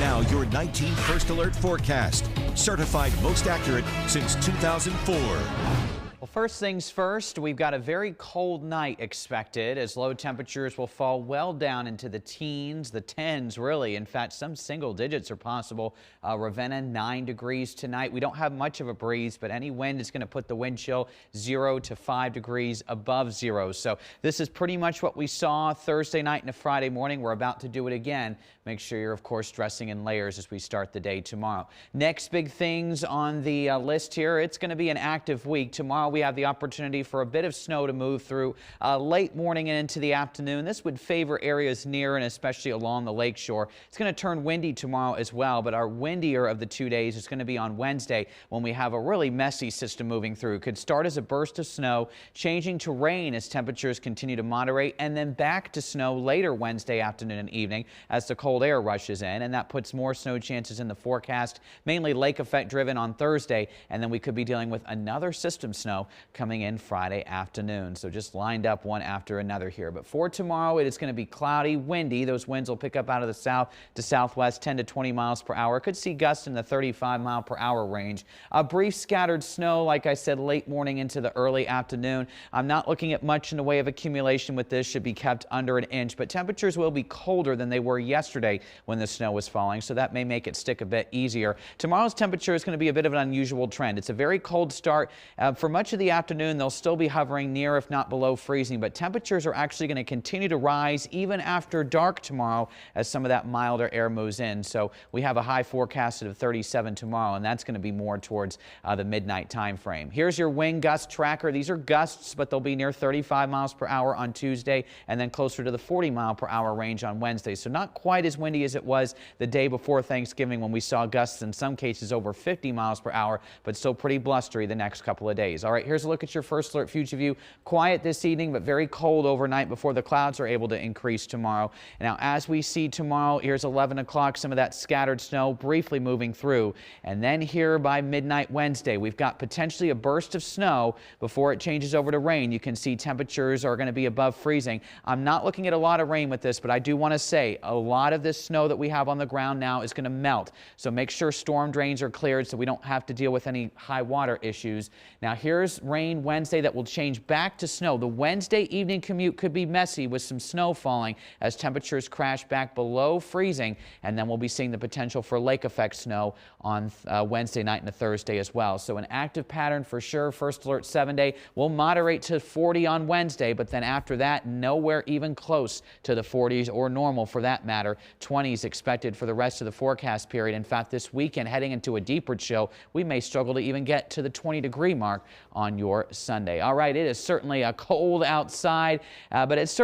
Now your 19 First Alert forecast. Certified most accurate since 2004. Well, first things first, we've got a very cold night expected as low temperatures will fall well down into the teens, the tens really. In fact, some single digits are possible. Ravenna 9 degrees tonight. We don't have much of a breeze, but any wind is going to put the wind chill 0 to 5 degrees above zero. So this is pretty much what we saw Thursday night and Friday morning. We're about to do it again. Make sure you're, of course, dressing in layers as we start the day tomorrow. Next big things on the list here, it's going to be an active week. Tomorrow we have the opportunity for a bit of snow to move through late morning and into the afternoon. This would favor areas near and especially along the lakeshore. It's going to turn windy tomorrow as well, but our windier of the 2 days is going to be on Wednesday when we have a really messy system moving through. It could start as a burst of snow, changing to rain as temperatures continue to moderate, and then back to snow later Wednesday afternoon and evening as the cold air rushes in, and that puts more snow chances in the forecast, mainly lake effect driven on Thursday, and then we could be dealing with another system snow coming in Friday afternoon. So just lined up one after another here. But for tomorrow, it is going to be cloudy, windy. Those winds will pick up out of the south to southwest, 10 to 20 miles per hour. Could see gusts in the 35-mile-per-hour range. A brief scattered snow, like I said, late morning into the early afternoon. I'm not looking at much in the way of accumulation with this. Should be kept under an inch, but temperatures will be colder than they were yesterday when the snow was falling, so that may make it stick a bit easier. Tomorrow's temperature is going to be a bit of an unusual trend. It's a very cold start. For much of the afternoon, they'll still be hovering near, if not below freezing, but temperatures are actually going to continue to rise even after dark tomorrow as some of that milder air moves in. So we have a high forecasted of 37 tomorrow, and that's going to be more towards the midnight time frame. Here's your wind gust tracker. These are gusts, but they'll be near 35 miles per hour on Tuesday and then closer to the 40-mile-per-hour range on Wednesday. So not quite as windy as it was the day before Thanksgiving when we saw gusts in some cases over 50 miles per hour, but still pretty blustery the next couple of days. All right, here's a look at your First Alert Future View. Quiet this evening, but very cold overnight before the clouds are able to increase tomorrow. Now, as we see tomorrow, here's 11 o'clock, some of that scattered snow briefly moving through. And then here by midnight Wednesday, we've got potentially a burst of snow before it changes over to rain. You can see temperatures are going to be above freezing. I'm not looking at a lot of rain with this, but I do want to say a lot of this snow that we have on the ground now is going to melt. So make sure storm drains are cleared so we don't have to deal with any high water issues. Now here's rain Wednesday that will change back to snow. The Wednesday evening commute could be messy with some snow falling as temperatures crash back below freezing, and then we'll be seeing the potential for lake effect snow on Wednesday night and a Thursday as well. So an active pattern for sure. First Alert 7-day will moderate to 40 on Wednesday, but then after that, nowhere even close to the 40s or normal for that matter. 20s expected for the rest of the forecast period. In fact, this weekend heading into a deeper chill, we may struggle to even get to the 20-degree mark on your Sunday. All right, it is certainly a cold outside, but it's certainly